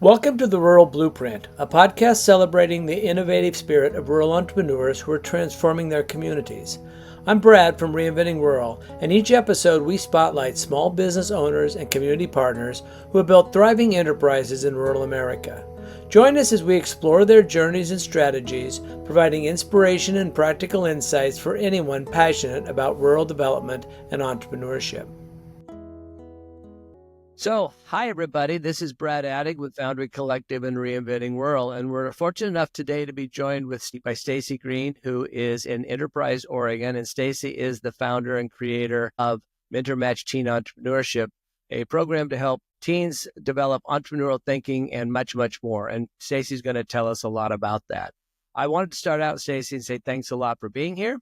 Welcome to the Rural Blueprint, a podcast celebrating the innovative spirit of rural entrepreneurs who are transforming their communities. I'm Brad from Reinventing Rural, and each episode we spotlight small business owners and community partners who have built thriving enterprises in rural America. Join us as we explore their journeys and strategies, providing inspiration and practical insights for anyone passionate about rural development and entrepreneurship. So, hi everybody, this is Brad Addig with Foundry Collective and Reinventing Rural, and we're fortunate enough today to be joined by Stacy Green, who is in Enterprise, Oregon, and Stacy is the founder and creator of Match Teen Entrepreneurship, a program to help teens develop entrepreneurial thinking and much, much more. And Stacy's going to tell us a lot about that. I wanted to start out, Stacy, and say thanks a lot for being here.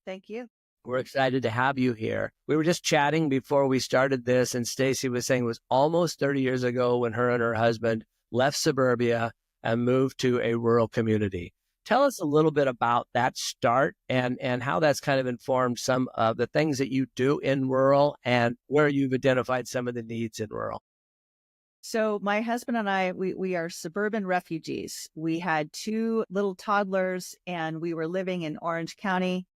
Thank you. We're excited to have you here. We were just chatting before we started this, and Stacy was saying it was almost 30 years ago when her and her husband left suburbia and moved to a rural community. Tell us a little bit about that start and how that's kind of informed some of the things that you do in rural and where you've identified some of the needs in rural. So my husband and I, we are suburban refugees. We had two little toddlers and we were living in Orange County,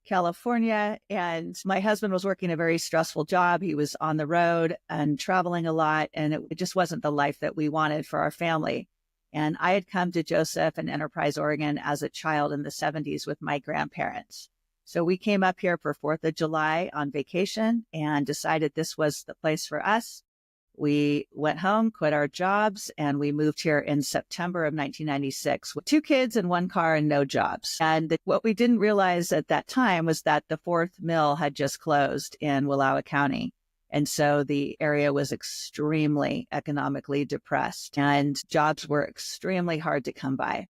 California, and my husband was working a very stressful job. He was on the road and traveling a lot, and it just wasn't the life that we wanted for our family. And I had come to Joseph and Enterprise, Oregon as a child in the 70s with my grandparents. So we came up here for 4th of July on vacation and decided this was the place for us. We went home, quit our jobs, and we moved here in September of 1996 with 2 kids and 1 car and no jobs. And what we didn't realize at that time was that the 4th mill had just closed in Wallowa County. And so the area was extremely economically depressed and jobs were extremely hard to come by.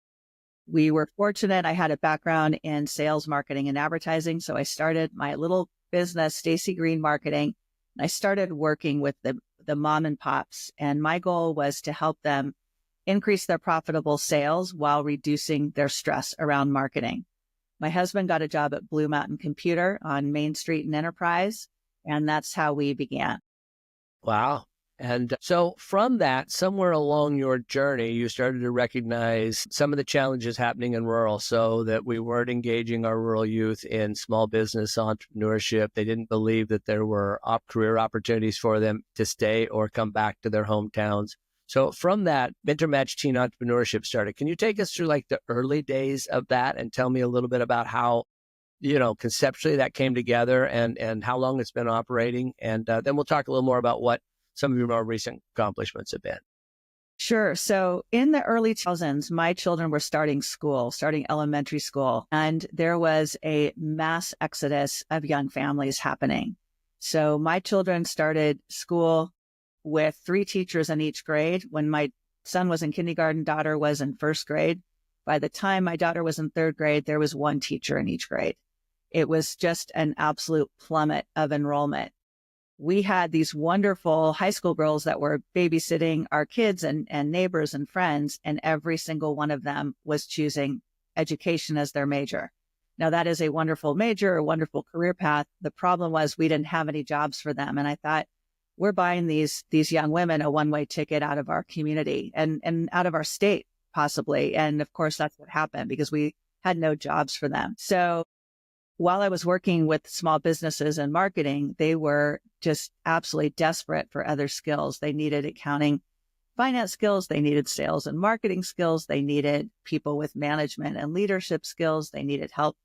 We were fortunate. I had a background in sales, marketing, and advertising. So I started my little business, Stacy Green Marketing. And I started working with the mom and pops. And my goal was to help them increase their profitable sales while reducing their stress around marketing. My husband got a job at Blue Mountain Computer on Main Street in Enterprise, and that's how we began. Wow. And so from that, somewhere along your journey, you started to recognize some of the challenges happening in rural, so that we weren't engaging our rural youth in small business entrepreneurship. They didn't believe that there were career opportunities for them to stay or come back to their hometowns. So from that, Match Teen Entrepreneurship started. Can you take us through like the early days of that and tell me a little bit about how, conceptually that came together and how long it's been operating? And then we'll talk a little more about what some of your more recent accomplishments have been. Sure. So in the early 2000s, my children were starting elementary school, and there was a mass exodus of young families happening. So my children started school with 3 teachers in each grade. When my son was in kindergarten, daughter was in 1st grade. By the time my daughter was in 3rd grade, there was 1 teacher in each grade. It was just an absolute plummet of enrollment. We had these wonderful high school girls that were babysitting our kids and neighbors and friends, and every single one of them was choosing education as their major. Now, that is a wonderful major, a wonderful career path. The problem was we didn't have any jobs for them. And I thought, we're buying these young women a one-way ticket out of our community and out of our state, possibly. And of course, that's what happened because we had no jobs for them. So while I was working with small businesses and marketing, they were just absolutely desperate for other skills. They needed accounting, finance skills. They needed sales and marketing skills. They needed people with management and leadership skills. They needed help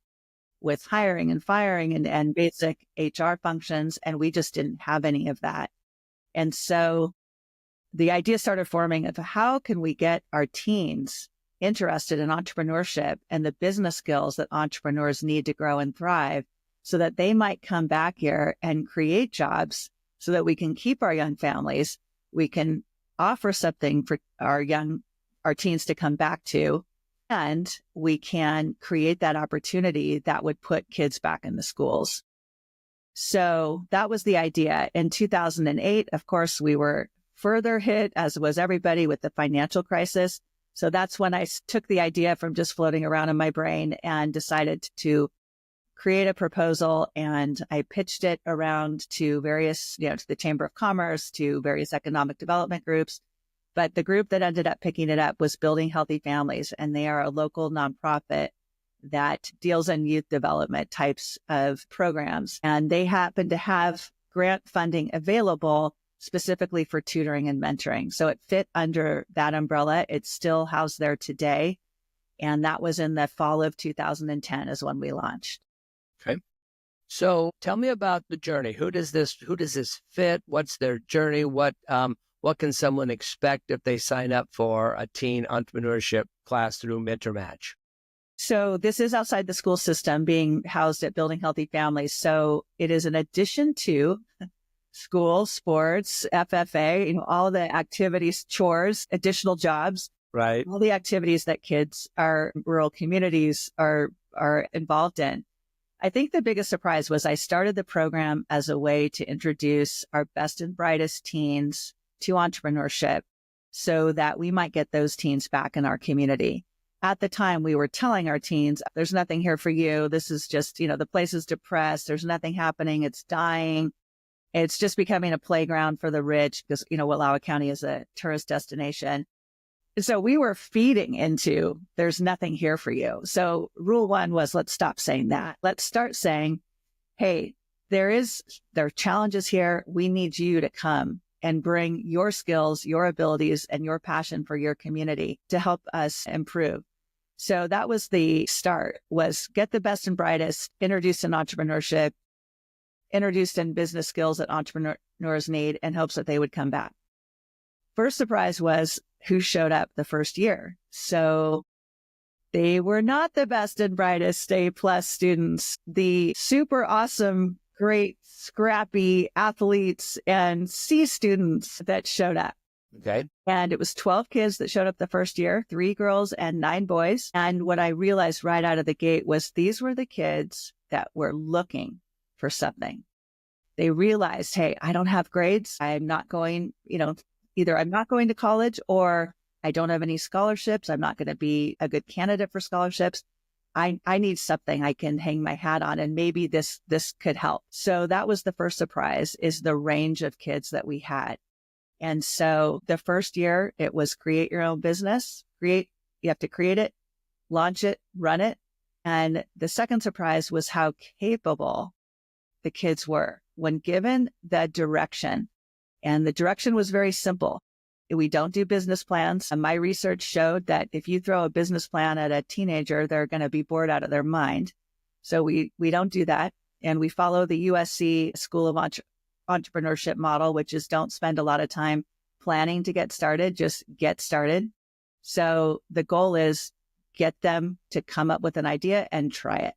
with hiring and firing and basic HR functions. And we just didn't have any of that. And so the idea started forming of how can we get our teens interested in entrepreneurship and the business skills that entrepreneurs need to grow and thrive, so that they might come back here and create jobs so that we can keep our young families. We can offer something for our teens to come back to, and we can create that opportunity that would put kids back in the schools. So that was the idea. In 2008, of course, we were further hit, as was everybody, with the financial crisis. So that's when I took the idea from just floating around in my brain and decided to create a proposal. And I pitched it around to various, to the Chamber of Commerce, to various economic development groups. But the group that ended up picking it up was Building Healthy Families, and they are a local nonprofit that deals in youth development types of programs. And they happen to have grant funding available specifically for tutoring and mentoring. So it fit under that umbrella. It's still housed there today. And that was in the fall of 2010 is when we launched. Okay. So tell me about the journey. Who does this fit? What's their journey? What can someone expect if they sign up for a teen entrepreneurship class through MentorMatch? So this is outside the school system, being housed at Building Healthy Families. So it is an addition to school, sports, FFA, all the activities, chores, additional jobs, right? All the activities that kids are rural communities are involved in. I think the biggest surprise was I started the program as a way to introduce our best and brightest teens to entrepreneurship so that we might get those teens back in our community. At the time, we were telling our teens, there's nothing here for you. This is just, the place is depressed. There's nothing happening. It's dying. It's just becoming a playground for the rich because, Wallowa County is a tourist destination. So we were feeding into, there's nothing here for you. So rule one was, let's stop saying that. Let's start saying, hey, there are challenges here. We need you to come and bring your skills, your abilities, and your passion for your community to help us improve. So that was the start, was get the best and brightest, introduced in entrepreneurship, introduced in business skills that entrepreneurs need, in hopes that they would come back. First surprise was who showed up the first year. So they were not the best and brightest A+ students, the super awesome, great, scrappy athletes and C students that showed up. Okay. And it was 12 kids that showed up the first year, 3 girls and 9 boys. And what I realized right out of the gate was these were the kids that were looking for something. They realized, hey, I don't have grades. I'm not going, either I'm not going to college or I don't have any scholarships. I'm not going to be a good candidate for scholarships. I need something I can hang my hat on, and maybe this could help. So that was the first surprise, is the range of kids that we had. And so the first year it was create your own business. You have to create it, launch it, run it. And the second surprise was how capable the kids were when given the direction. And the direction was very simple. We don't do business plans. And my research showed that if you throw a business plan at a teenager, they're going to be bored out of their mind. So we don't do that. And we follow the USC School of Entrepreneurship model, which is don't spend a lot of time planning to get started, just get started. So the goal is get them to come up with an idea and try it.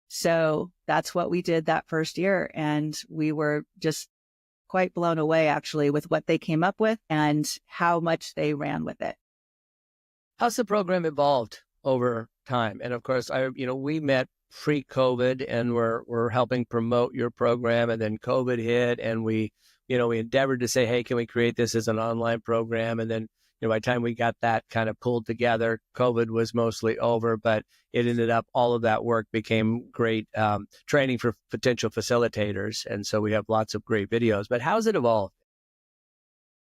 So that's what we did that first year. And we were just quite blown away, actually, with what they came up with and how much they ran with it. How's the program evolved over time? And of course, we met pre-COVID and we're helping promote your program, and then COVID hit, and we endeavored to say, hey, can we create this as an online program? And then, by the time we got that kind of pulled together, COVID was mostly over, but it ended up, all of that work became great training for potential facilitators. And so we have lots of great videos, but how's it evolved?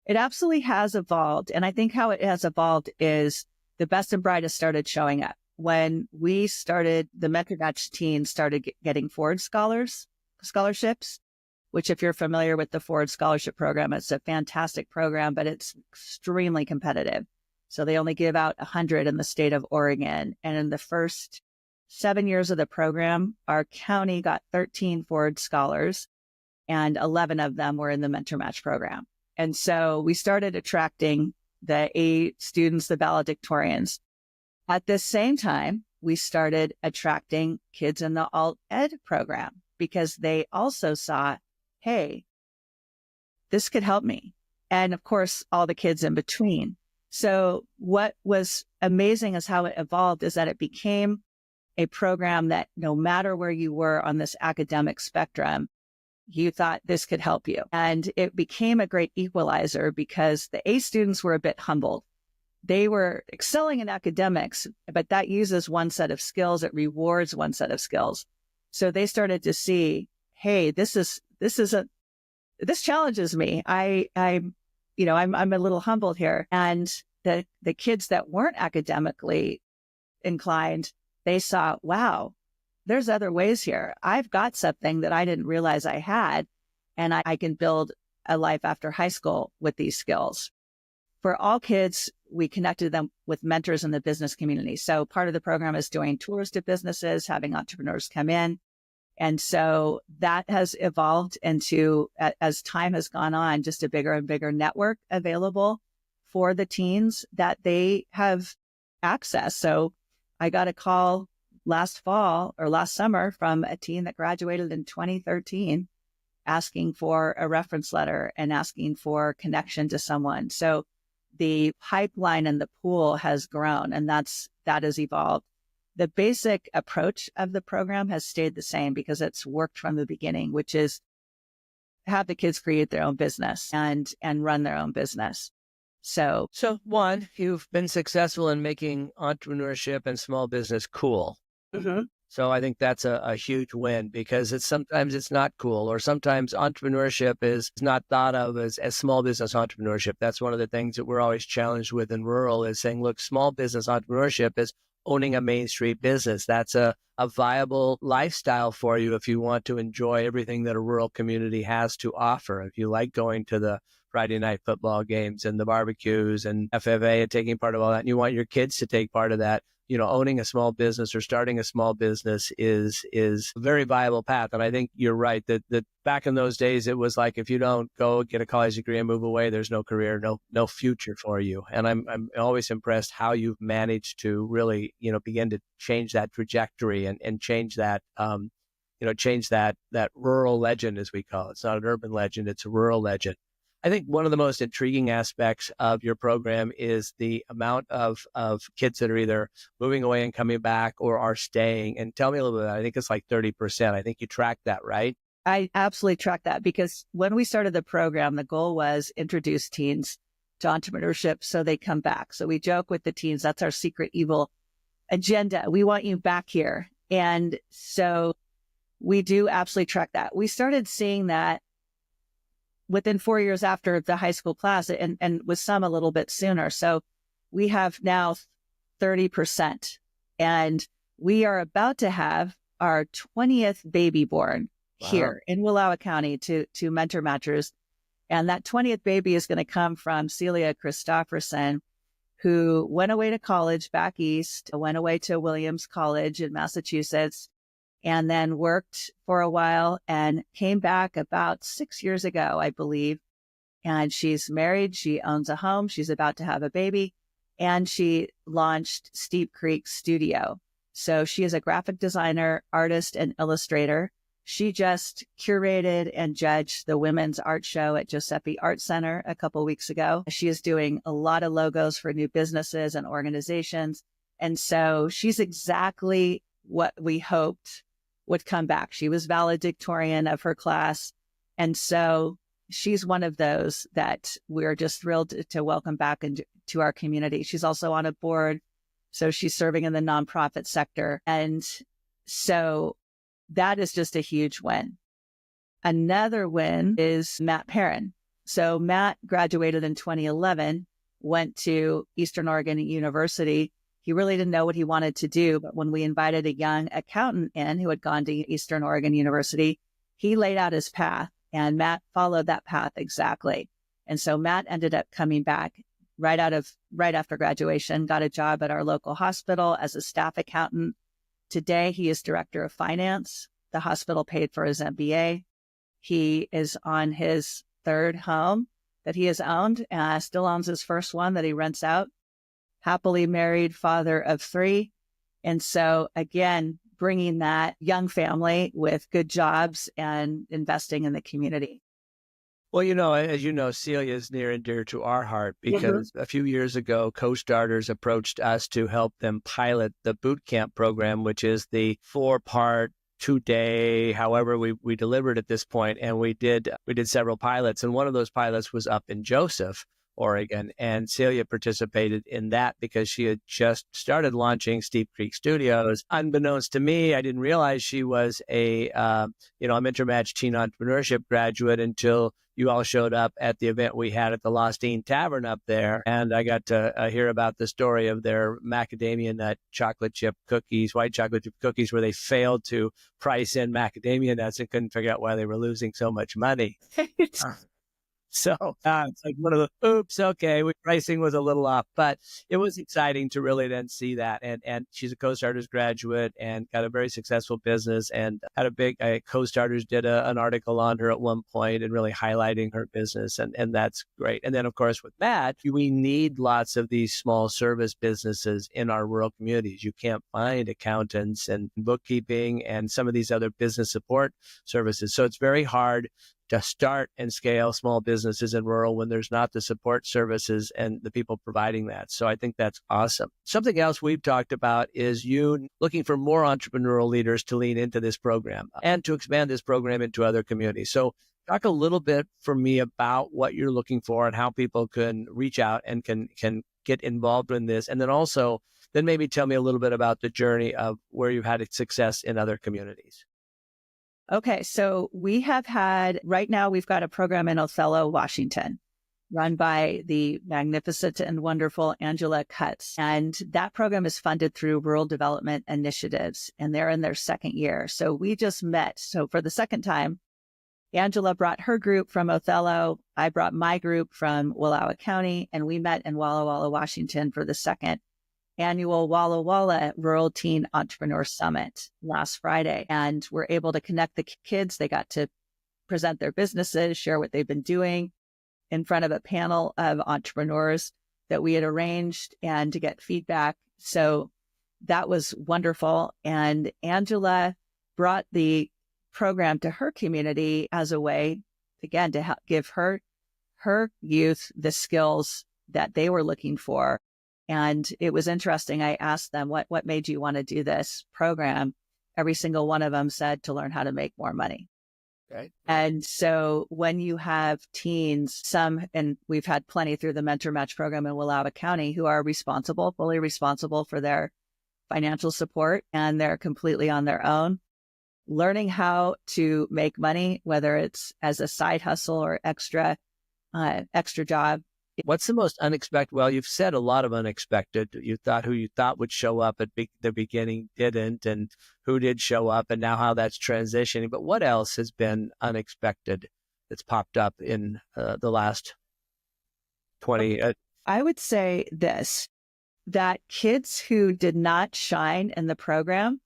It absolutely has evolved. And I think how it has evolved is the best and brightest started showing up. When we started, the Match Teen started getting Ford scholarships, which, if you're familiar with the Ford Scholarship Program, it's a fantastic program, but it's extremely competitive. So they only give out 100 in the state of Oregon. And in the first 7 years of the program, our county got 13 Ford Scholars, and 11 of them were in the MentorMatch program. And so we started attracting the A students, the valedictorians. At the same time, we started attracting kids in the alt ed program because they also saw, hey, this could help me. And of course, all the kids in between. So what was amazing is how it evolved, is that it became a program that no matter where you were on this academic spectrum, you thought this could help you. And it became a great equalizer because the A students were a bit humbled. They were excelling in academics, but that uses one set of skills. It rewards one set of skills. So they started to see, hey, this challenges me. I'm I'm a little humbled here. And the kids that weren't academically inclined, they saw, wow, there's other ways here. I've got something that I didn't realize I had, and I can build a life after high school with these skills. For all kids, we connected them with mentors in the business community. So part of the program is doing tours to businesses, having entrepreneurs come in. And so that has evolved into, as time has gone on, just a bigger and bigger network available for the teens that they have access. So I got a call last summer from a teen that graduated in 2013 asking for a reference letter and asking for connection to someone. So the pipeline and the pool has grown, and that has evolved. The basic approach of the program has stayed the same because it's worked from the beginning, which is have the kids create their own business and run their own business. So one, you've been successful in making entrepreneurship and small business cool. Mm-hmm. So I think that's a huge win, because sometimes it's not cool, or sometimes entrepreneurship is not thought of as small business entrepreneurship. That's one of the things that we're always challenged with in rural, is saying, look, small business entrepreneurship is owning a Main Street business. That's a viable lifestyle for you if you want to enjoy everything that a rural community has to offer. If you like going to the Friday night football games and the barbecues and FFA and taking part of all that, and you want your kids to take part of that, owning a small business or starting a small business is a very viable path. And I think you're right that back in those days, it was like, if you don't go get a college degree and move away, there's no career, no future for you. And I'm always impressed how you've managed to really, begin to change that trajectory and change that, change that rural legend, as we call it. It's not an urban legend, it's a rural legend. I think one of the most intriguing aspects of your program is the amount of kids that are either moving away and coming back or are staying. And tell me a little bit. I think it's like 30%. I think you track that, right? I absolutely track that, because when we started the program, the goal was introduce teens to entrepreneurship so they come back. So we joke with the teens, that's our secret evil agenda. We want you back here. And so we do absolutely track that. We started seeing that within 4 years after the high school class, and with some a little bit sooner. So we have now 30%, and we are about to have our 20th baby born here in Wallowa County to Mentor Matchers. And that 20th baby is going to come from Celia Christofferson, who went away to college back east, went away to Williams College in Massachusetts, and then worked for a while and came back about 6 years ago, I believe. And she's married. She owns a home. She's about to have a baby. And she launched Steep Creek Studio. So she is a graphic designer, artist, and illustrator. She just curated and judged the women's art show at Giuseppe Art Center a couple of weeks ago. She is doing a lot of logos for new businesses and organizations. And so she's exactly what we hoped would come back. She was valedictorian of her class. And so she's one of those that we're just thrilled to welcome back into our community. She's also on a board, so she's serving in the nonprofit sector. And so that is just a huge win. Another win is Matt Perrin. So Matt graduated in 2011, went to Eastern Oregon University. He really didn't know what he wanted to do, but when we invited a young accountant in who had gone to Eastern Oregon University, he laid out his path, and Matt followed that path exactly. And so Matt ended up coming back right after graduation, got a job at our local hospital as a staff accountant. Today, he is director of finance. The hospital paid for his MBA. He is on his third home that he has owned, still owns his first one that he rents out. Happily married, father of 3. And so again, bringing that young family with good jobs and investing in the community. Well, as you know, Celia is near and dear to our heart, because a few years ago, Co-Starters approached us to help them pilot the boot camp program, which is the 4-part, 2-day, however we delivered at this point. And we did several pilots. And one of those pilots was up in Joseph, Oregon. And Celia participated in that because she had just started launching Steep Creek Studios. Unbeknownst to me, I didn't realize she was a Mentor Match Teen Entrepreneurship graduate until you all showed up at the event we had at the Lost Teen Tavern up there. And I got to hear about the story of their macadamia nut chocolate chip cookies, white chocolate chip cookies, where they failed to price in macadamia nuts and couldn't figure out why they were losing so much money. So it's like one of the, oops, okay, pricing was a little off, but it was exciting to really then see that. And she's a Co-Starters graduate and got a very successful business and had a big, Co-Starters did an article on her at one point and really highlighting her business. And that's great. And then, of course, with Matt, we need lots of these small service businesses in our rural communities. You can't find accountants and bookkeeping and some of these other business support services. So it's very hard to start and scale small businesses in rural when there's not the support services and the people providing that. So I think that's awesome. Something else we've talked about is you looking for more entrepreneurial leaders to lean into this program and to expand this program into other communities. So talk a little bit for me about what you're looking for and how people can reach out and can get involved in this. And then also, then maybe tell me a little bit about the journey of where you've had success in other communities. Okay, so right now we've got a program in Othello, Washington, run by the magnificent and wonderful Angela Cutts. And that program is funded through Rural Development Initiatives, and they're in their second year. So we just met. So for the second time, Angela brought her group from Othello. I brought my group from Wallowa County, and we met in Walla Walla, Washington for the second annual Walla Walla Rural Teen Entrepreneur Summit last Friday. And we're able to connect the kids. They got to present their businesses, share what they've been doing in front of a panel of entrepreneurs that we had arranged and to get feedback. So that was wonderful. And Angela brought the program to her community as a way, again, to help give her youth the skills that they were looking for. And it was interesting. I asked them, what made you want to do this program? Every single one of them said to learn how to make more money. Okay. And so when you have teens, and we've had plenty through the Mentor Match program in Wallowa County who are fully responsible for their financial support, and they're completely on their own, learning how to make money, whether it's as a side hustle or extra job. What's the most unexpected? Well, you've said a lot of unexpected. Who you thought would show up at the beginning didn't, and who did show up, and now how that's transitioning. But what else has been unexpected that's popped up in the last 20? I would say this, that kids who did not shine in the program,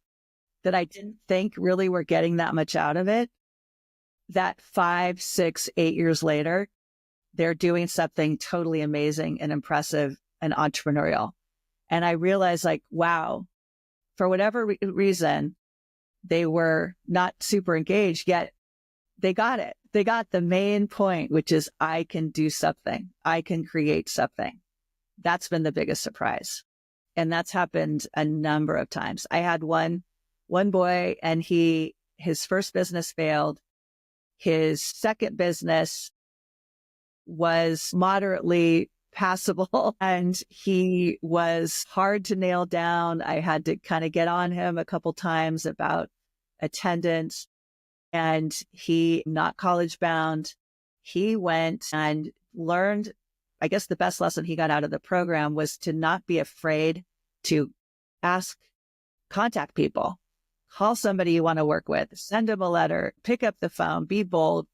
that I didn't think really were getting that much out of it, that 5, 6, 8 years later, they're doing something totally amazing and impressive and entrepreneurial. And I realized, like, wow, for whatever reason, they were not super engaged, yet they got it. They got the main point, which is I can do something. I can create something. That's been the biggest surprise. And that's happened a number of times. I had one boy, and his first business failed. His second business was moderately passable, and he was hard to nail down. I had to kind of get on him a couple times about attendance, and he, not college bound, he went and learned, I guess the best lesson he got out of the program was to not be afraid to contact people, call somebody you want to work with, send them a letter, pick up the phone, be bold.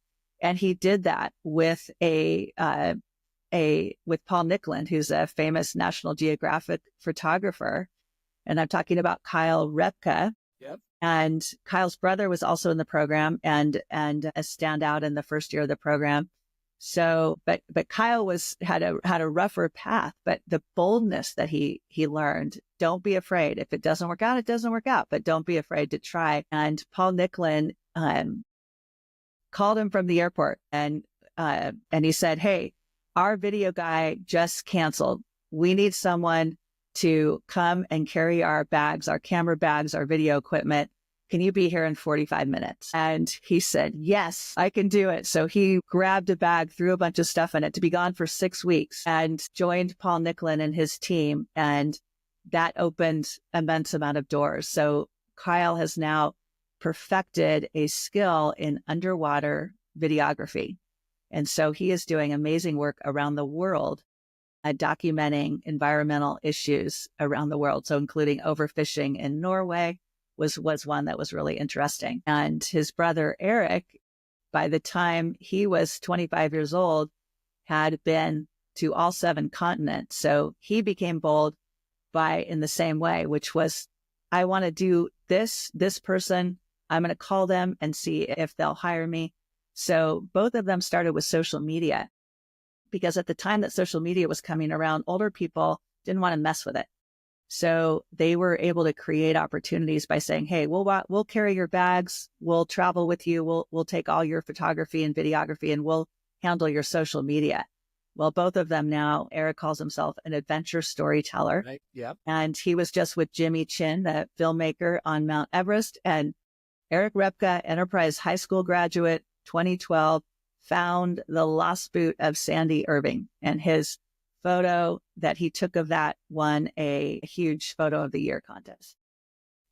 And he did that with with Paul Nicklin, who's a famous National Geographic photographer. And I'm talking about Kyle Repka. Yep. And Kyle's brother was also in the program and a standout in the first year of the program. So, but Kyle had a rougher path, but the boldness that he learned, don't be afraid. If it doesn't work out, it doesn't work out, but don't be afraid to try. And Paul Nicklin, called him from the airport and he said, "Hey, our video guy just canceled. We need someone to come and carry our bags, our camera bags, our video equipment. can you be here in 45 minutes? And he said, yes, I can do it. So he grabbed a bag, threw a bunch of stuff in it to be gone for 6 weeks and joined Paul Nicklin and his team. And that opened immense amount of doors. So Kyle has now perfected a skill in underwater videography. And so he is doing amazing work around the world at documenting environmental issues around the world. So including overfishing in Norway was one that was really interesting. And his brother, Eric, by the time he was 25 years old, had been to all 7 continents. So he became bold in the same way, which was, I want to do this person, I'm going to call them and see if they'll hire me. So both of them started with social media, because at the time that social media was coming around, older people didn't want to mess with it. So they were able to create opportunities by saying, hey, we'll carry your bags, we'll travel with you, we'll take all your photography and videography, and we'll handle your social media. Well, both of them now, Eric calls himself an adventure storyteller. Right. Yep. And he was just with Jimmy Chin, the filmmaker on Mount Everest. And Eric Repka, Enterprise High School graduate, 2012, found the lost boot of Sandy Irving. And his photo that he took of that won a huge photo of the year contest.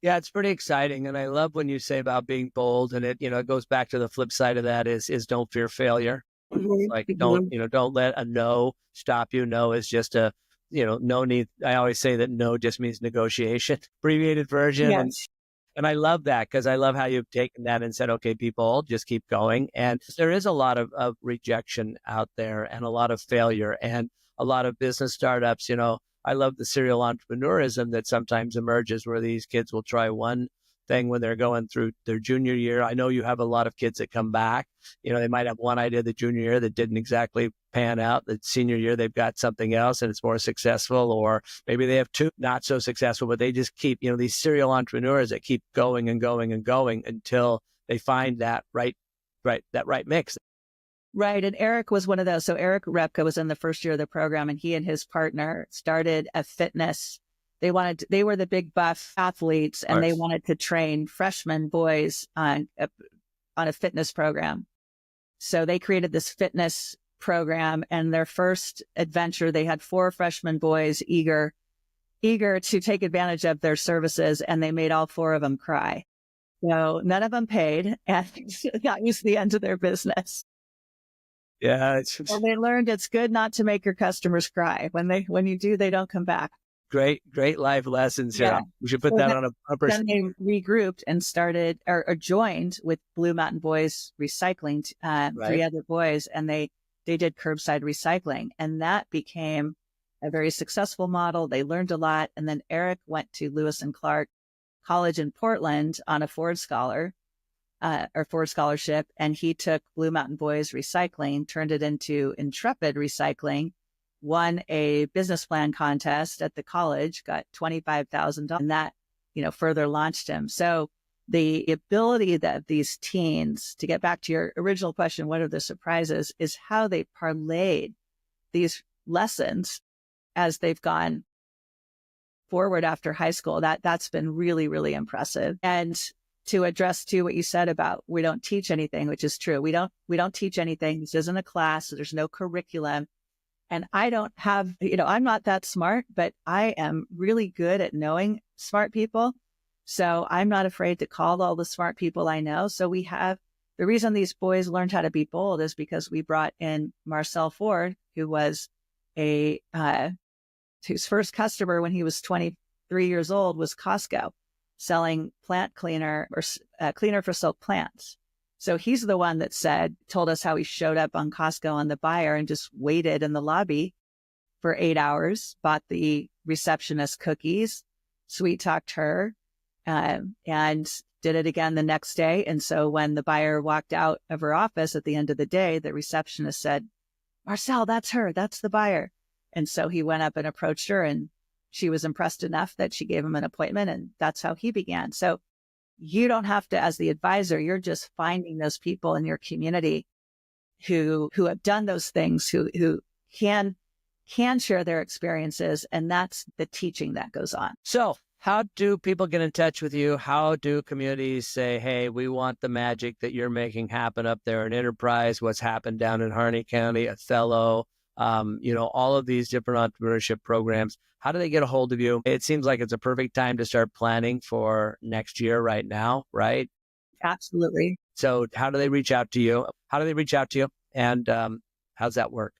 Yeah, it's pretty exciting. And I love when you say about being bold, and it goes back to the flip side of that is don't fear failure. Like, don't let a no stop you. No is just no need. I always say that no just means negotiation, abbreviated version. Yes. And I love that, because I love how you've taken that and said, okay, people, just keep going. And there is a lot of rejection out there, and a lot of failure, and a lot of business startups. I love the serial entrepreneurism that sometimes emerges, where these kids will try one thing when they're going through their junior year. I know you have a lot of kids that come back. They might have one idea the junior year that didn't exactly pan out. The senior year, they've got something else and it's more successful, or maybe they have 2 not so successful, but they just keep, these serial entrepreneurs that keep going and going and going until they find that right mix. Right. And Eric was one of those. So Eric Repka was in the first year of the program, and he and his partner started a fitness. They were the big buff athletes, and they wanted to train freshman boys on a fitness program. So they created this fitness program, and their first adventure, they had 4 freshman boys eager to take advantage of their services, and they made all 4 of them cry. So none of them paid, and that was the end of their business. Yeah. Well, they learned it's good not to make your customers cry. When you do, they don't come back. Great life lessons here. Yeah. We should put that on a person. Then they regrouped and started or joined with Blue Mountain Boys Recycling, 3 other boys, and they did curbside recycling. And that became a very successful model. They learned a lot. And then Eric went to Lewis and Clark College in Portland on a Ford Scholarship, and he took Blue Mountain Boys Recycling, turned it into Intrepid Recycling, won a business plan contest at the college, got $25,000, and that, further launched him. So the ability that these teens, to get back to your original question, what are the surprises, is how they parlayed these lessons as they've gone forward after high school. That's been really, really impressive. And to address too what you said about we don't teach anything, which is true. We don't teach anything. This isn't a class. So there's no curriculum. And I don't have, I'm not that smart, but I am really good at knowing smart people. So I'm not afraid to call all the smart people I know. So the reason these boys learned how to be bold is because we brought in Marcel Ford, who was whose first customer when he was 23 years old was Costco, selling plant cleaner or cleaner for silk plants. So he's the one that told us how he showed up on Costco on the buyer and just waited in the lobby for 8 hours, bought the receptionist cookies, sweet talked her, and did it again the next day. And so when the buyer walked out of her office at the end of the day, the receptionist said, "Marcel, that's her, that's the buyer." And so he went up and approached her, and she was impressed enough that she gave him an appointment, and that's how he began. So you don't have to, as the advisor, you're just finding those people in your community who have done those things, who can share their experiences. And that's the teaching that goes on. So How do people get in touch with you? How do communities say, hey, we want the magic that you're making happen up there in Enterprise, what's happened down in Harney County, Othello, all of these different entrepreneurship programs. How do they get a hold of you? It seems like it's a perfect time to start planning for next year right now, right? Absolutely. So how do they reach out to you? And how's that work?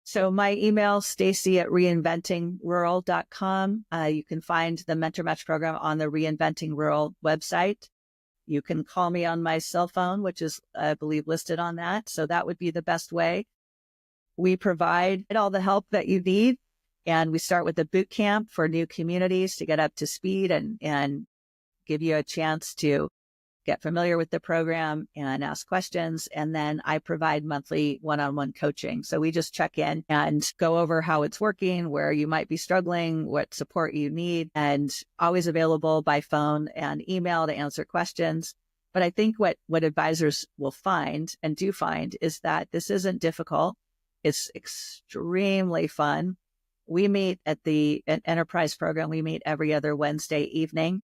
So my email, Stacy@reinventingrural.com. You can find the Mentor Match program on the Reinventing Rural website. You can call me on my cell phone, which is, I believe, listed on that. So that would be the best way. We provide all the help that you need. And we start with a boot camp for new communities to get up to speed and give you a chance to get familiar with the program and ask questions. And then I provide monthly one-on-one coaching. So we just check in and go over how it's working, where you might be struggling, what support you need, and always available by phone and email to answer questions. But I think what advisors will find and do find is that this isn't difficult. It's extremely fun. We meet at the Enterprise program. We meet every other Wednesday evening.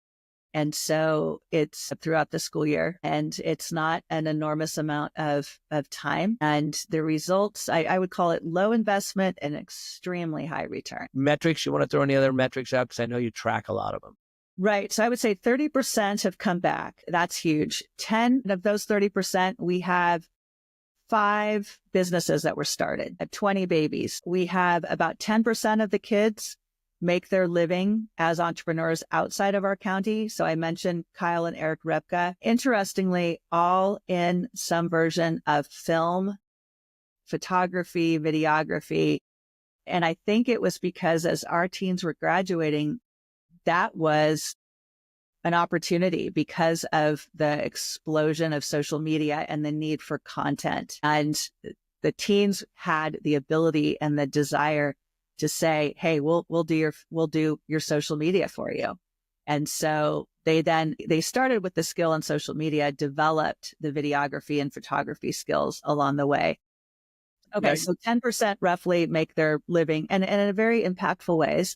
And so it's throughout the school year, and it's not an enormous amount of time. And the results, I would call it low investment and extremely high return. Metrics, you want to throw any other metrics out? Because I know you track a lot of them. Right. So I would say 30% have come back. That's huge. 10 of those 30%, we have 5 businesses that were started, 20 babies. We have about 10% of the kids make their living as entrepreneurs outside of our county. So I mentioned Kyle and Eric Repka. Interestingly, all in some version of film, photography, videography. And I think it was because as our teens were graduating, that was an opportunity because of the explosion of social media and the need for content. And the teens had the ability and the desire to say, hey, we'll do your social media for you. And so they started with the skill in social media, developed the videography and photography skills along the way. Okay. Right. So 10% roughly make their living and in a very impactful ways.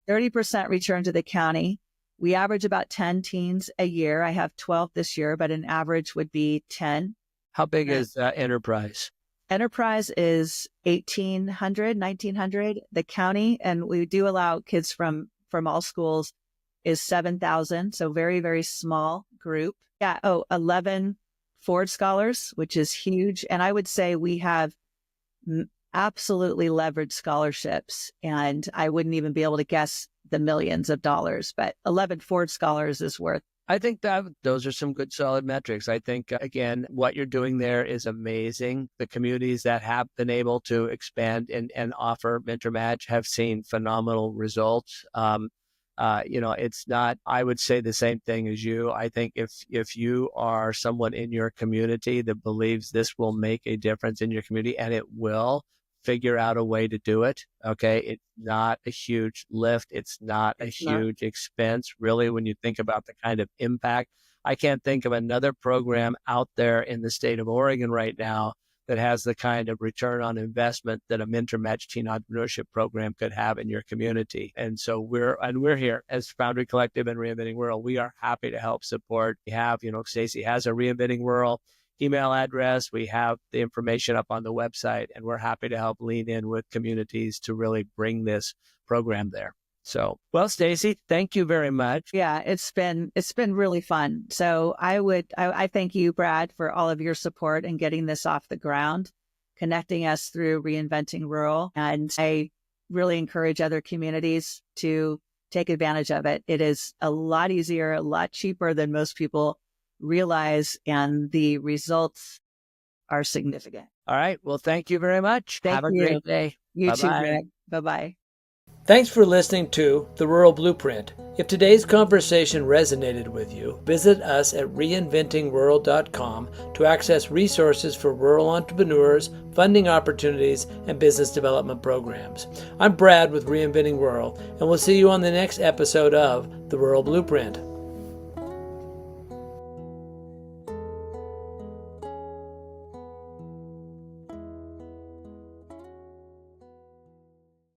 30% return to the county. We average about 10 teens a year. I have 12 this year, but an average would be 10. How big is Enterprise? Enterprise is 1,800, 1,900. The county, and we do allow kids from all schools, is 7,000. So very, very small group. Yeah. 11 Ford Scholars, which is huge. And I would say we have absolutely leveraged scholarships. And I wouldn't even be able to guess the millions of dollars, but 11 Ford Scholars is worth. I think that those are some good solid metrics. I think, again, what you're doing there is amazing. The communities that have been able to expand and offer Mentor Match have seen phenomenal results. It's not, I would say the same thing as you. I think if you are someone in your community that believes this will make a difference in your community, and it will, figure out a way to do it. Okay. It's not a huge lift. It's not a huge expense, really, when you think about the kind of impact. I can't think of another program out there in the state of Oregon right now that has the kind of return on investment that a Mentor Match Teen Entrepreneurship Program could have in your community. And so we're here as Foundry Collective and Reinventing Rural. We are happy to help support. We have, Stacy has a Reinventing Rural email address. We have the information up on the website, and we're happy to help lean in with communities to really bring this program there. So, well, Stacy, thank you very much. Yeah, it's been really fun. So I thank you, Brad, for all of your support in getting this off the ground, connecting us through Reinventing Rural. And I really encourage other communities to take advantage of it. It is a lot easier, a lot cheaper than most people realize, and the results are significant. All right. Well, thank you very much. Have a great day. You too, Greg. Bye-bye. Thanks for listening to The Rural Blueprint. If today's conversation resonated with you, visit us at reinventingrural.com to access resources for rural entrepreneurs, funding opportunities, and business development programs. I'm Brad with Reinventing Rural, and we'll see you on the next episode of The Rural Blueprint.